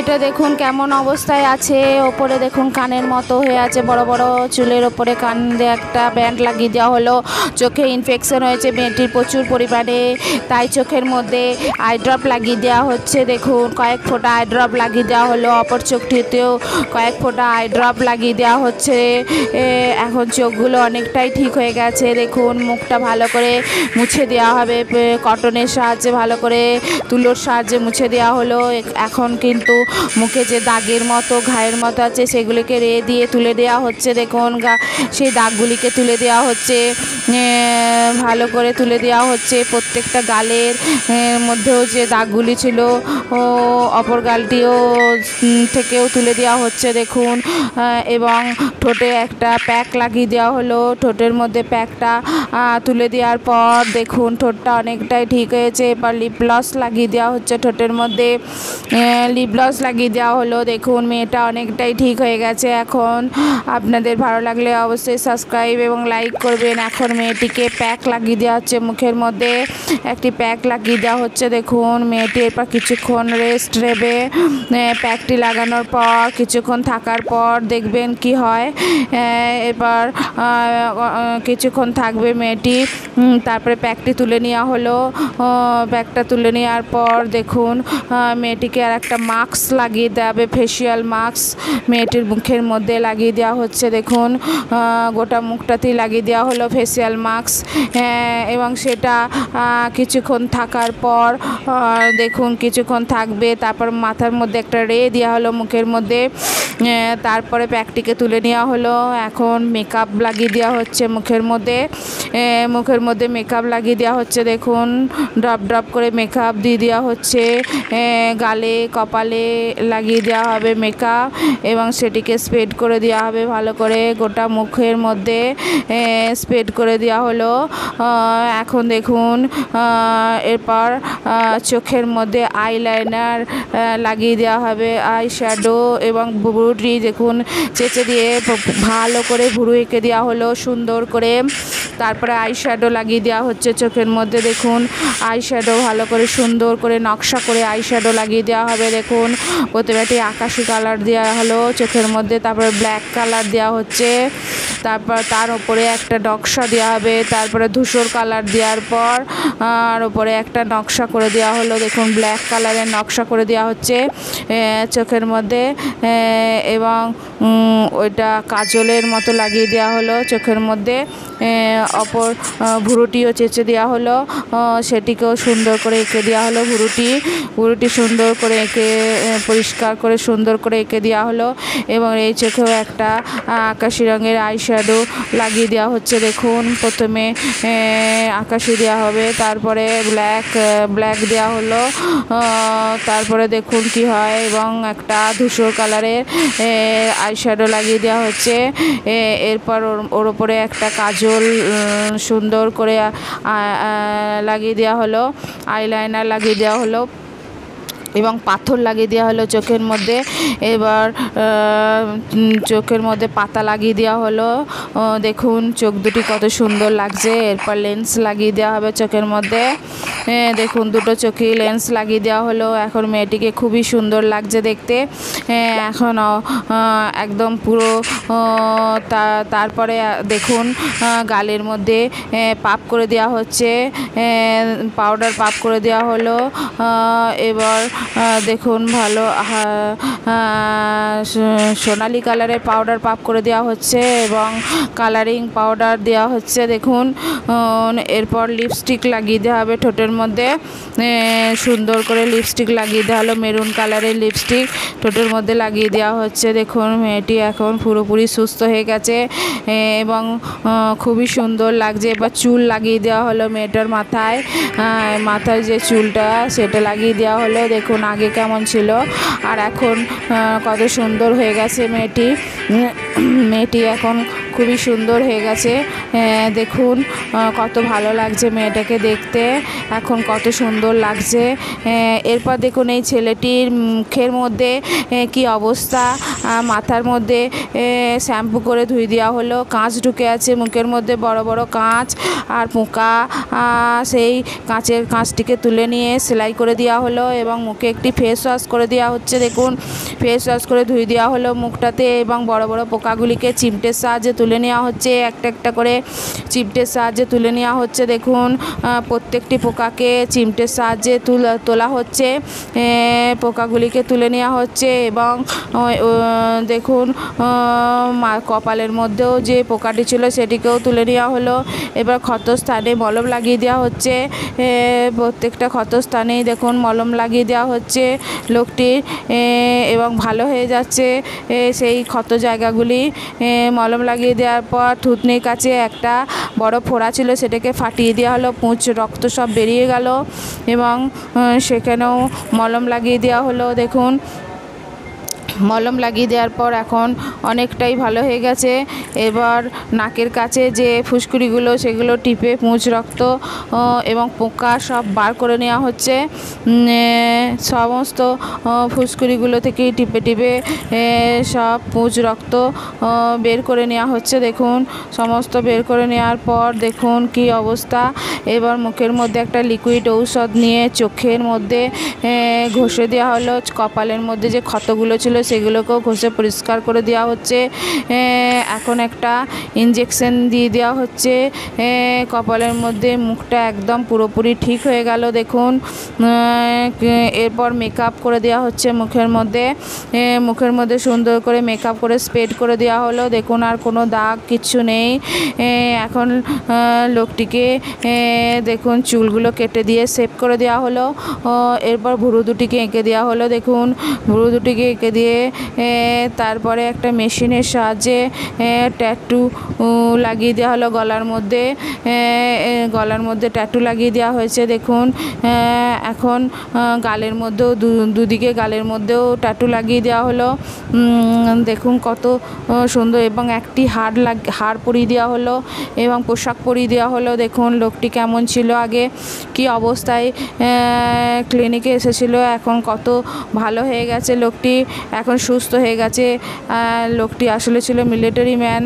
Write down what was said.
মেয়েটা দেখুন কেমন অবস্থায় আছে। ওপরে দেখুন কানের মতো হয়ে আছে, বড় বড় চুলের ওপরে কান দিয়ে একটা ব্যান্ড লাগিয়ে দেওয়া হলো। চোখে ইনফেকশন হয়েছে মেয়েটির প্রচুর পরিমাণে, তাই চোখের মধ্যে আই ড্রপ লাগিয়ে দেওয়া হচ্ছে। দেখুন কয়েক ফোঁটা আই ড্রপ লাগিয়ে দেওয়া হলো, অপর চোখটিতেও কয়েক ফোঁটা আই ড্রপ লাগিয়ে দেওয়া হচ্ছে। এখন চোখগুলো অনেকটাই ঠিক হয়ে গেছে। দেখুন মুখটা ভালো করে মুছে দেওয়া হবে, কটনের সাহায্যে ভালো করে তুলোর সাহায্যে মুছে দেওয়া হলো। এখন কিন্তু মুখে যে দাগের মতো ঘায়ের মতো আছে সেগুলিকে রে দিয়ে তুলে দেওয়া হচ্ছে। দেখুন সেই দাগগুলিকে তুলে দেওয়া হচ্ছে, ভালো করে তুলে দেওয়া হচ্ছে। প্রত্যেকটা গালের মধ্যেও যে দাগগুলি ছিল অপর গালটিও থেকেও তুলে দেওয়া হচ্ছে দেখুন। এবং ঠোঁটে একটা প্যাক লাগিয়ে দেওয়া হলো। ঠোঁটের মধ্যে প্যাকটা তুলে দেওয়ার পর দেখুন ঠোঁটটা অনেকটাই ঠিক হয়েছে। এবার লিপ গ্লস লাগিয়ে দেওয়া হচ্ছে ঠোঁটের মধ্যে, লিপ গ্লস লাগিয়ে দেওয়া হলো। দেখুন মেয়েটা অনেকটাই ঠিক হয়ে গেছে। এখন আপনাদের ভালো লাগলে অবশ্যই সাবস্ক্রাইব এবং লাইক করবেন। এখন মেয়েটিকে প্যাক লাগিয়ে দেওয়া হচ্ছে, মুখের মধ্যে একটি প্যাক লাগিয়ে দেওয়া হচ্ছে। দেখুন মেয়েটি এরপর কিছুক্ষণ রেস্ট নেবে। প্যাকটি লাগানোর পর কিছুক্ষণ থাকার পর দেখবেন কি হয়। এবার কিছুক্ষণ থাকবে মেয়েটি, তারপরে প্যাকটি তুলে নেওয়া হলো। প্যাকটা তুলে নেওয়ার পর দেখুন মেয়েটিকে আর একটা মাস্ক লাগিয়ে দেওয়া হবে, ফেসিয়াল মাস্ক মেয়েটির মুখের মধ্যে লাগিয়ে দেওয়া হচ্ছে। দেখুন গোটা মুখটাতেই লাগিয়ে দেওয়া হলো ফেসিয়াল মাস্ক। এবং সেটা কিছুক্ষণ থাকার পর দেখুন কিছুক্ষণ থাকবে, তারপর মাথার মধ্যে একটা রে দেওয়া হলো মুখের মধ্যে। তারপরে প্যাকটিকে তুলে নেওয়া হলো। এখন মেকআপ লাগিয়ে দেওয়া হচ্ছে মুখের মধ্যে, মুখের মধ্যে মেকআপ লাগিয়ে দেওয়া হচ্ছে। দেখুন ড্রপ ড্রপ করে মেকআপ দিয়ে দেওয়া হচ্ছে। গালে কপালে লাগিয়ে দেওয়া হবে মেকআপ এবং সেটিকে স্প্রেড করে দেওয়া হবে ভালো করে, গোটা মুখের মধ্যে স্প্রেড করে দেওয়া হলো। এখন দেখুন এরপর চোখের মধ্যে আইলাইনার লাগিয়ে দেওয়া হবে, আই শ্যাডো এবং ভুরুটি দেখুন চেঁচে দিয়ে ভালো করে ভুরু এঁকে দেওয়া হলো সুন্দর করে। তারপরে আই শ্যাডো লাগিয়ে দেওয়া হচ্ছে চোখের মধ্যে। দেখুন আই শ্যাডো ভালো করে সুন্দর করে নকশা করে আই শ্যাডো লাগিয়ে দেওয়া হবে। দেখুন প্রথমে একটি আকাশি কালার দেওয়া হলো চোখের মধ্যে, তারপরে ব্ল্যাক কালার দেওয়া হচ্ছে, তারপর তার উপরে একটা নকশা দেওয়া হবে, তারপরে ধূসর কালার দেওয়ার পর আর উপরে একটা নকশা করে দেওয়া হলো। দেখুন ব্ল্যাক কালারের নকশা করে দেওয়া হচ্ছে চোখের মধ্যে। এবং ওইটা কাজলের মতো লাগিয়ে দেওয়া হলো চোখের মধ্যে। অপর ভুরুটিও চেঁচে দেওয়া হলো, সেটিকেও সুন্দর করে এঁকে দেওয়া হলো। ভুরুটি সুন্দর করে এঁকে পরিষ্কার করে সুন্দর করে এঁকে দেওয়া হলো। এবং এই চোখেও একটা আকাশি রঙের আই শ্যাডো লাগিয়ে দেওয়া হচ্ছে। দেখুন প্রথমে আকাশি দেওয়া হবে, তারপরে ব্ল্যাক দেওয়া হলো, তারপরে দেখুন কি হয়। এবং একটা ধূসর কালারের আই শ্যাডো লাগিয়ে দেওয়া হচ্ছে। এরপর ওর ওপরে একটা কাজল সুন্দর করে লাগিয়ে দেওয়া হলো, আইলাইনার লাগিয়ে দেওয়া হলো এবং পাথর লাগিয়ে দেওয়া হলো চোখের মধ্যে। এবার চোখের মধ্যে পাতা লাগিয়ে দেওয়া হলো। দেখুন চোখ দুটি কত সুন্দর লাগছে। এরপর লেন্স লাগিয়ে দেওয়া হবে চোখের মধ্যে। দেখুন দুটো চোখেই লেন্স লাগিয়ে দেওয়া হলো। এখন মেয়েটিকে খুবই সুন্দর লাগছে দেখতে। এখন একদম পুরো তারপরে দেখুন গালের মধ্যে পাপ করে দেওয়া হচ্ছে, পাউডার পাপ করে দেওয়া হলো। এবার দেখুন ভালো সোনালি কালারের পাউডার পাপ করে দেওয়া হচ্ছে এবং কালারিং পাউডার দেওয়া হচ্ছে। দেখুন এরপর লিপস্টিক লাগিয়ে দেওয়া হবে ঠোঁটের মধ্যে, সুন্দর করে লিপস্টিক লাগিয়ে দেওয়া হলো, মেরুন কালারের লিপস্টিক ঠোঁটের মধ্যে লাগিয়ে দেওয়া হচ্ছে। দেখুন মেয়েটি এখন পুরোপুরি সুস্থ হয়ে গেছে এবং খুবই সুন্দর লাগছে। এবার চুল লাগিয়ে দেওয়া হলো মেয়েটার মাথায় যে চুলটা সেটা লাগিয়ে দেওয়া হলো। দেখুন আগে কেমন ছিল আর এখন কত সুন্দর হয়ে গেছে মেয়েটি এখন খুবই সুন্দর হয়ে গেছে। দেখুন কত ভালো লাগছে মেয়েটাকে দেখতে, এখন কত সুন্দর লাগছে। এরপর দেখুন এই ছেলেটির মুখের মধ্যে কি অবস্থা, মাথার মধ্যে শ্যাম্পু করে ধুয়ে দেওয়া হলো, কাঁচ ঢুকে আছে মুখের মধ্যে, বড় বড় কাঁচ আর পোকা। সেই কাঁচটিকে তুলে নিয়ে সেলাই করে দেওয়া হলো এবং মুখে একটি ফেস ওয়াশ করে দেওয়া হচ্ছে। দেখুন ফেস ওয়াশ করে ধুয়ে দেওয়া হলো মুখটাতে এবং বড় বড় পোকাগুলিকে চিমটের সাহায্যে তুলে নেওয়া হচ্ছে, একটা একটা করে চিমটের সাহায্যে তুলে নেওয়া হচ্ছে। দেখুন প্রত্যেকটি পোকাকে চিমটের সাহায্যে তোলা হচ্ছে, পোকাগুলিকে তুলে নেওয়া হচ্ছে এবং দেখুন কপালের মধ্যেও যে পোকাটি ছিল সেটিকেও তুলে নেওয়া হলো। এবার ক্ষতস্থানে মলম লাগিয়ে দেওয়া হচ্ছে, প্রত্যেকটা ক্ষতস্থানেই দেখুন মলম লাগিয়ে দেওয়া হচ্ছে লোকটির এবং ভালো হয়ে যাচ্ছে সেই ক্ষত জায়গাগুলি। মলম লাগিয়ে দেওয়ার পর থুতনির কাছে একটা বড় ফোড়া ছিল, সেটাকে ফাটিয়ে দেওয়া হলো, রক্ত সব বেরিয়ে গেল এবং সেখানেও মলম লাগিয়ে দেওয়া হলো। দেখুন মলম লাগিয়ে দেওয়ার পর এখন অনেকটাই ভালো হয়ে গেছে। এবার নাকের কাছে যে ফুসকুড়িগুলো সেগুলো টিপে রক্ত এবং পোকা সব বার করে নেওয়া হচ্ছে, সমস্ত ফুসকুড়িগুলো থেকেই টিপে টিপে সব রক্ত বের করে নেওয়া হচ্ছে। দেখুন সমস্ত বের করে নেওয়ার পর দেখুন কি অবস্থা। এবার মুখের মধ্যে একটা লিকুইড ঔষধ নিয়ে চোখের মধ্যে ঘষে দেওয়া হলো, কপালের মধ্যে যে ক্ষতগুলো ছিল সেগুলোকেও ঘষে পরিষ্কার করে দেওয়া হচ্ছে। এখন একটা ইঞ্জেকশন দিয়ে দেওয়া হচ্ছে কপালের মধ্যে, মুখটা একদম পুরোপুরি ঠিক হয়ে গেল। দেখুন এরপর মেকআপ করে দেওয়া হচ্ছে মুখের মধ্যে সুন্দর করে মেকআপ করে স্প্রেড করে দেওয়া হলো। দেখুন আর কোনো দাগ কিচ্ছু নেই। এখন লোকটিকে দেখুন চুলগুলো কেটে দিয়ে শেভ করে দেওয়া হলো, এরপর ভুরু দুটিকে এঁকে দেওয়া হলো। দেখুন ভুরু দুটিকে এঁকে দিয়ে তারপরে একটা মেশিনের সাহায্যে ট্যাটু লাগিয়ে দেওয়া হলো গলার মধ্যে ট্যাটু লাগিয়ে দেওয়া হয়েছে। দেখুন এখন গালের মধ্যেও দুদিকে গালের মধ্যেও ট্যাটু লাগিয়ে দেওয়া হলো। দেখুন কত সুন্দর, এবং একটি হার পরিয়ে দেওয়া হলো এবং পোশাক পরিয়ে দেওয়া হলো। দেখুন লোকটি কেমন ছিল আগে, কি অবস্থায় ক্লিনিকে এসেছিল, এখন কত ভালো হয়ে গেছে লোকটি, এখন সুস্থ হয়ে গেছে। লোকটি আসলে ছিল মিলিটারি ম্যান।